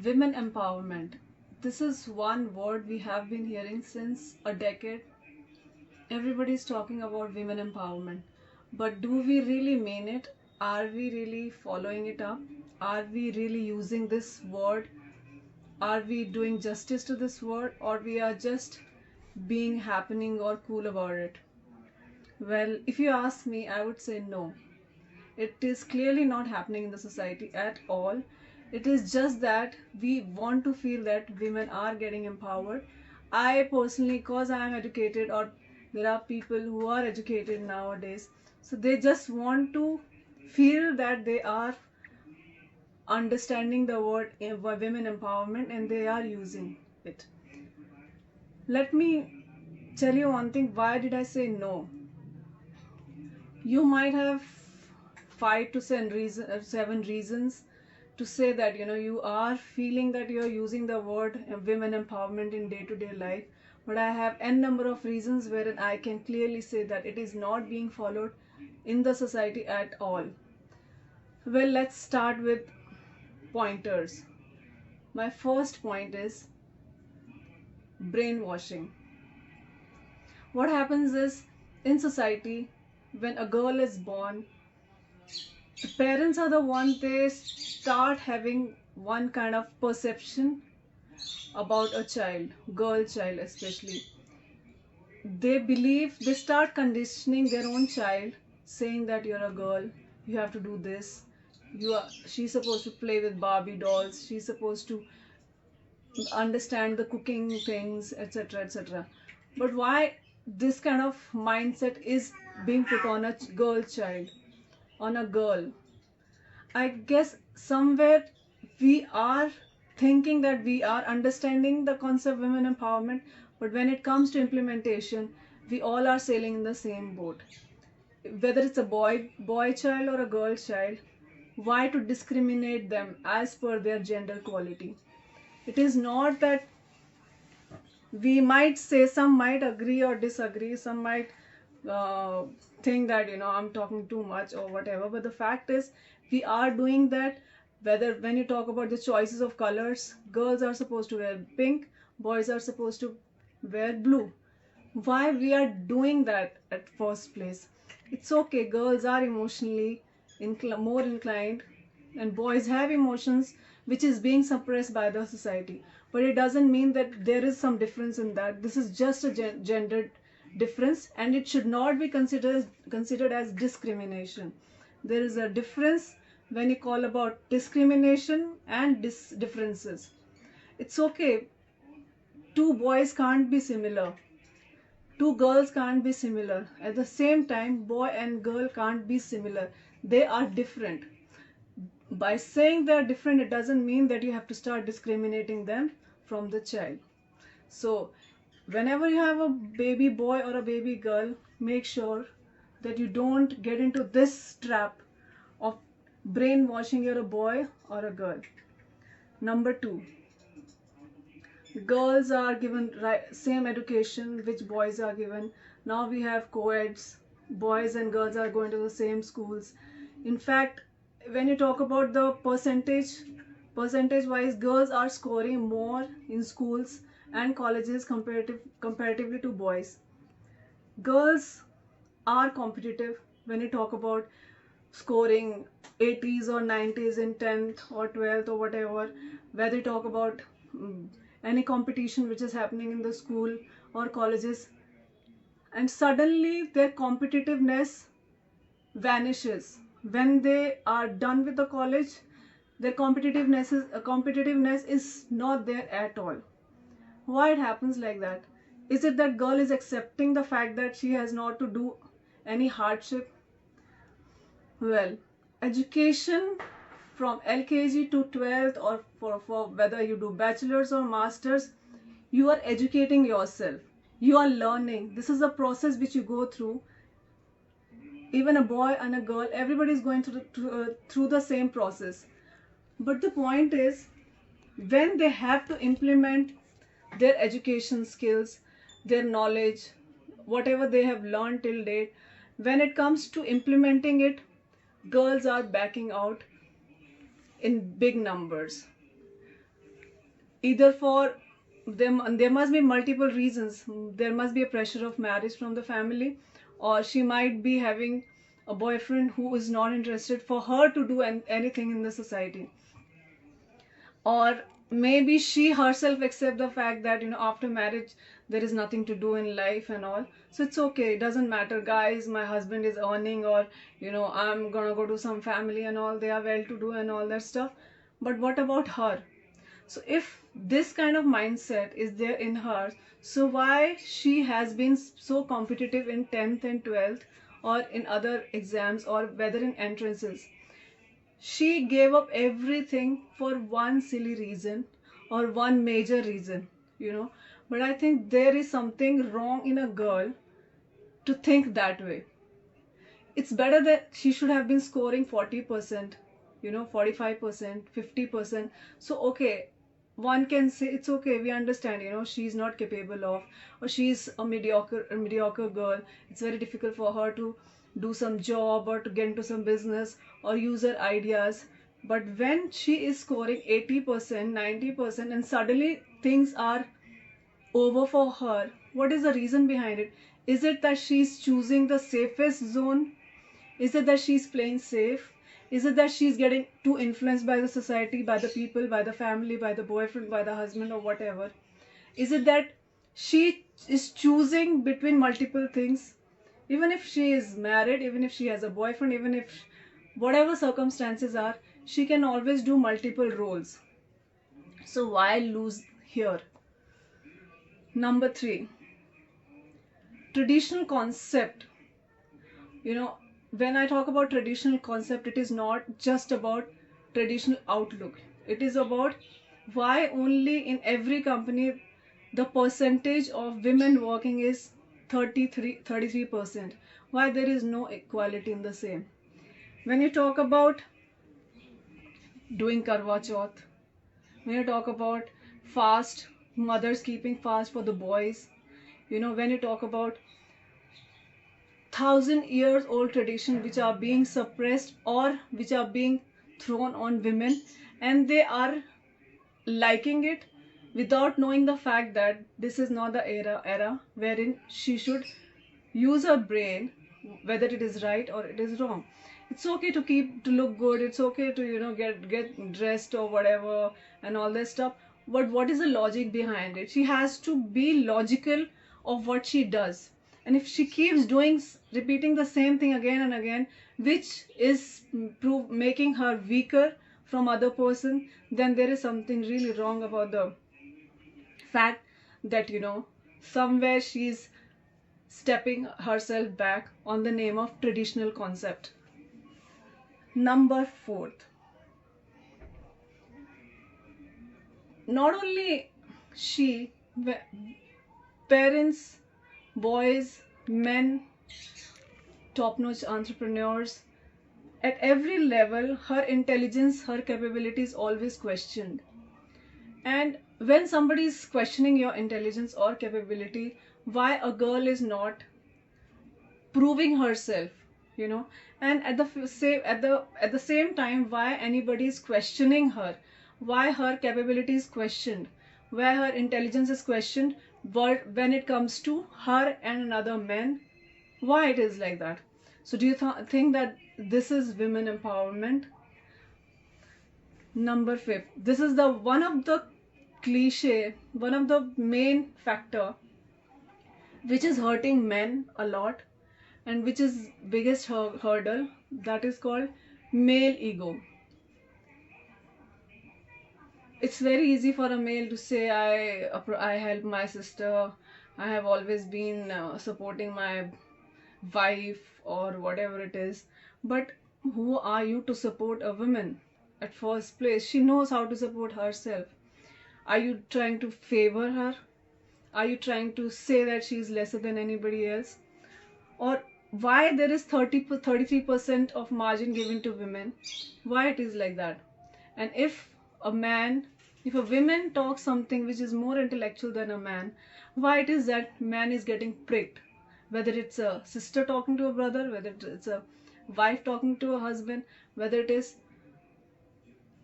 Women empowerment. This is one word we have been hearing since a decade. Everybody's talking about women empowerment. But do we really mean it? Are we really following it up? Are we really using this word? Are we doing justice to this word, or we are just being happening or cool about it? Well, if you ask me, I would say no. It is clearly not happening in the society at all. It is just that we want to feel that women are getting empowered. I personally, cause I am educated, or there are people who are educated nowadays, so they just want to feel that they are understanding the word women empowerment and they are using it. Let me tell you one thing. Why did I say no? You might have 7 reasons to say that you are feeling that you are using the word women empowerment in day-to-day life, but I have n number of reasons wherein I can clearly say that it is not being followed in the society at all. Well, let's start with pointers. My first point is brainwashing. What happens is, in society, when a girl is born, the parents are the one, they start having one kind of perception about a child, girl child especially. They start conditioning their own child, saying that you're a girl, you have to do this, she's supposed to play with Barbie dolls, she's supposed to understand the cooking things, etc., etc. But why this kind of mindset is being put on a girl child, on a girl? I guess somewhere we are thinking that we are understanding the concept of women empowerment, but when it comes to implementation, we all are sailing in the same boat. Whether it's a boy child or a girl child, why to discriminate them as per their gender quality? It is not that we might say, some might agree or disagree, some might uh, think that I'm talking too much or whatever, but the fact is we are doing that. Whether when you talk about the choices of colors, girls are supposed to wear pink, boys are supposed to wear blue. Why we are doing that at first place? It's okay, girls are emotionally more inclined, and boys have emotions which is being suppressed by the society, but it doesn't mean that there is some difference in that. This is just a gendered difference, and it should not be considered as discrimination. There is a difference when you call about discrimination and differences. It's okay, two boys can't be similar, two girls can't be similar. At the same time, boy and girl can't be similar. They are different. By saying they're different, it doesn't mean that you have to start discriminating them from the child. So, whenever you have a baby boy or a baby girl, make sure that you don't get into this trap of brainwashing you're a boy or a girl. Number two, girls are given same education which boys are given. Now we have co-eds, boys and girls are going to the same schools. In fact, when you talk about the percentage wise, girls are scoring more in schools and colleges comparatively to boys. Girls are competitive when you talk about scoring 80s or 90s in 10th or 12th or whatever. Whether you talk about any competition which is happening in the school or colleges, and suddenly their competitiveness vanishes when they are done with the college. Their competitiveness is not there at all. Why it happens like that? Is it that girl is accepting the fact that she has not to do any hardship? Well, education from LKG to 12th, or for whether you do bachelor's or master's, you are educating yourself. You are learning. This is a process which you go through. Even a boy and a girl, everybody is going through the same process. But the point is, when they have to implement their education skills, their knowledge, whatever they have learned till date, when it comes to implementing it, girls are backing out in big numbers. either for them, there must be multiple reasons. There must be a pressure of marriage from the family, or she might be having a boyfriend who is not interested for her to do anything in the society, or maybe she herself accept the fact that after marriage there is nothing to do in life and all, so it's okay, it doesn't matter, guys, my husband is earning, or I'm gonna go to some family and all, they are well to do and all that stuff. But what about her? So if this kind of mindset is there in her, so why she has been so competitive in 10th and 12th, or in other exams, or whether in entrances? She gave up everything for one silly reason, or one major reason, you know. But I think there is something wrong in a girl to think that way. It's better that she should have been scoring 40%, 45%, 50%. So okay, one can say it's okay, we understand, she's not capable of, or she's a mediocre girl, it's very difficult for her to do some job, or to get into some business, or use her ideas. But when she is scoring 80%, 90%, and suddenly things are over for her, what is the reason behind it? Is it that she's choosing the safest zone? Is it that she's playing safe? Is it that she's getting too influenced by the society, by the people, by the family, by the boyfriend, by the husband, or whatever? Is it that she is choosing between multiple things? Even if she is married, even if she has a boyfriend, even if whatever circumstances are, she can always do multiple roles. So why lose here? Number three, traditional concept. When I talk about traditional concept, it is not just about traditional outlook. It is about why only in every company the percentage of women working is 33%. Why there is no equality in the same? When you talk about doing karwa chauth, when you talk about fast, mothers keeping fast for the boys, when you talk about 1,000 years old tradition which are being suppressed, or which are being thrown on women, and they are liking it without knowing the fact that this is not the era wherein she should use her brain, whether it is right or it is wrong. It's okay to look good, it's okay to get dressed or whatever and all that stuff, but what is the logic behind it? She has to be logical of what she does. And if she keeps repeating the same thing again and again, which is making her weaker from other person, then there is something really wrong about the fact that somewhere she's stepping herself back on the name of traditional concept. Number fourth, not only she, parents, boys, men, top-notch entrepreneurs, at every level, her intelligence, her capability is always questioned. And when somebody is questioning your intelligence or capability, why a girl is not proving herself, and at the same time, why anybody is questioning her, why her capability is questioned, why her intelligence is questioned, but when it comes to her and another man, why it is like that? So do you think that this is women empowerment? Number fifth, this is the one of the cliche, one of the main factor which is hurting men a lot, and which is biggest hurdle, that is called male ego. It's very easy for a male to say, I help my sister, I have always been supporting my wife, or whatever it is. But who are you to support a woman? At first place, she knows how to support herself. Are you trying to favor her? Are you trying to say that she is lesser than anybody else? Or why there is 33% of margin given to women? Why it is like that? And a man if a woman talks something which is more intellectual than a man, why it is that man is getting pricked? Whether it's a sister talking to a brother, whether it's a wife talking to a husband, whether it is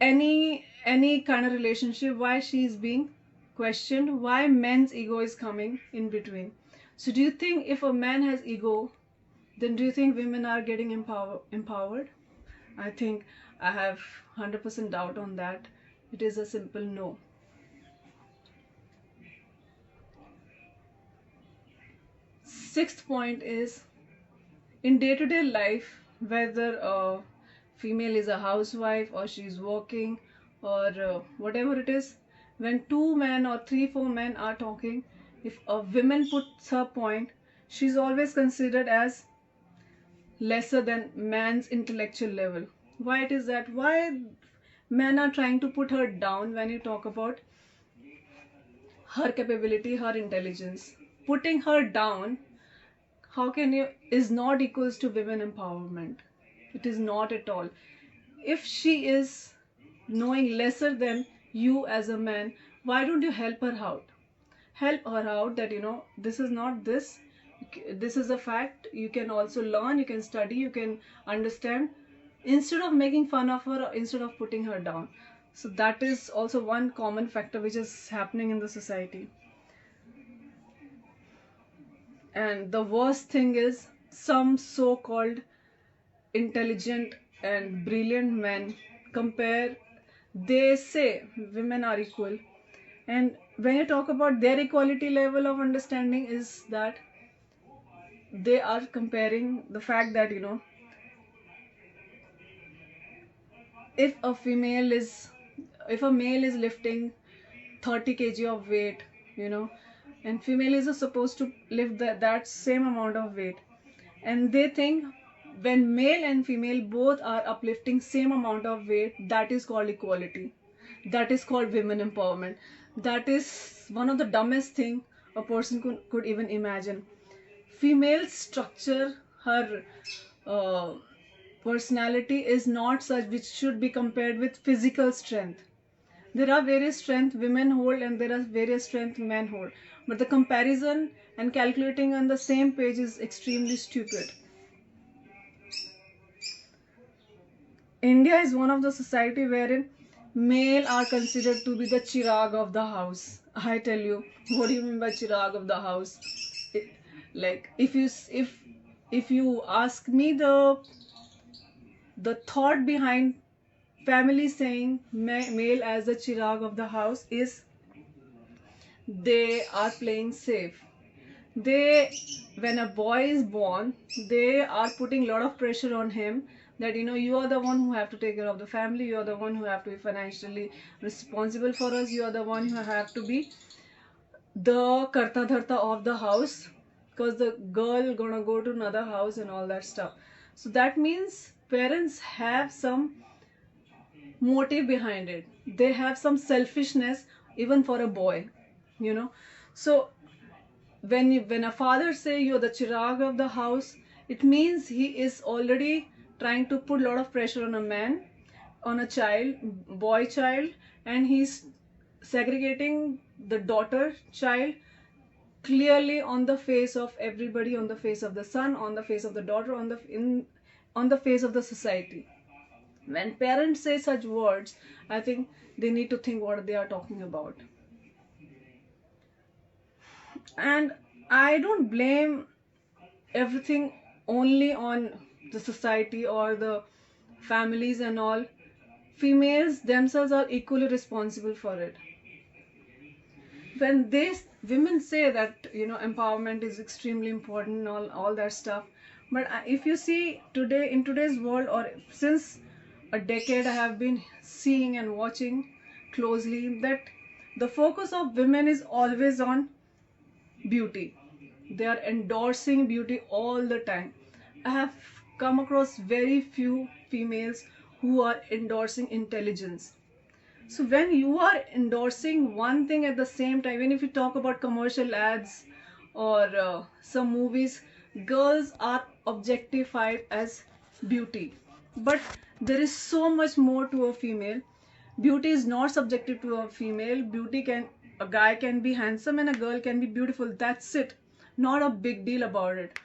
any kind of relationship, why she's being questioned, why men's ego is coming in between. So do you think if a man has ego, then do you think women are getting empowered? I think I have 100% doubt on that. It is a simple no. Sixth point is, in day-to-day life, whether a female is a housewife or she's working or whatever it is, when two men or three, four men are talking, if a woman puts her point, she's always considered as lesser than man's intellectual level. Why it is that? Why men are trying to put her down when you talk about her capability, her intelligence? Putting her down, how can you, is not equals to women empowerment. It is not at all. If she is knowing lesser than you as a man, why don't you help her out? Help her out that, this is not this. This is a fact. You can also learn, you can study, you can understand, instead of making fun of her, instead of putting her down. So that is also one common factor which is happening in the society. And the worst thing is, some so-called intelligent and brilliant men compare, they say women are equal, and when you talk about their equality level of understanding, is that they are comparing the fact that, if a female is, if a male is lifting 30 kg of weight, and female is supposed to lift that same amount of weight, and they think when male and female both are uplifting same amount of weight, that is called equality, that is called women empowerment. That is one of the dumbest thing a person could even imagine. Female structure, her uh, personality is not such which should be compared with physical strength. There are various strength women hold and there are various strength men hold, but the comparison and calculating on the same page is extremely stupid. India is one of the society wherein male are considered to be the chirag of the house. I tell you, what do you mean by chirag of the house? It, like if you ask me, the thought behind family saying male as the chirag of the house is, they are playing safe. They, when a boy is born, they are putting a lot of pressure on him that, you are the one who have to take care of the family, you are the one who have to be financially responsible for us, you are the one who have to be the karta dharta of the house, because the girl gonna go to another house and all that stuff. So that means parents have some motive behind it, they have some selfishness even for a boy. So when a father say you're the chirag of the house, it means he is already trying to put a lot of pressure on a man, on a child, boy child, and he's segregating the daughter child clearly on the face of everybody, on the face of the son, on the face of the daughter, on the face of the society. When parents say such words, I think they need to think what they are talking about. And I don't blame everything only on the society or the families and all. Females themselves are equally responsible for it. When they women say that, empowerment is extremely important and all that stuff, but if you see today, in today's world, or since a decade, I have been seeing and watching closely that the focus of women is always on beauty. They are endorsing beauty all the time. I have come across very few females who are endorsing intelligence. So when you are endorsing one thing at the same time, even if you talk about commercial ads or some movies, girls are objectified as beauty. But there is so much more to a female. Beauty is not subjective to a female. Beauty can, a guy can be handsome and a girl can be beautiful. That's it. Not a big deal about it.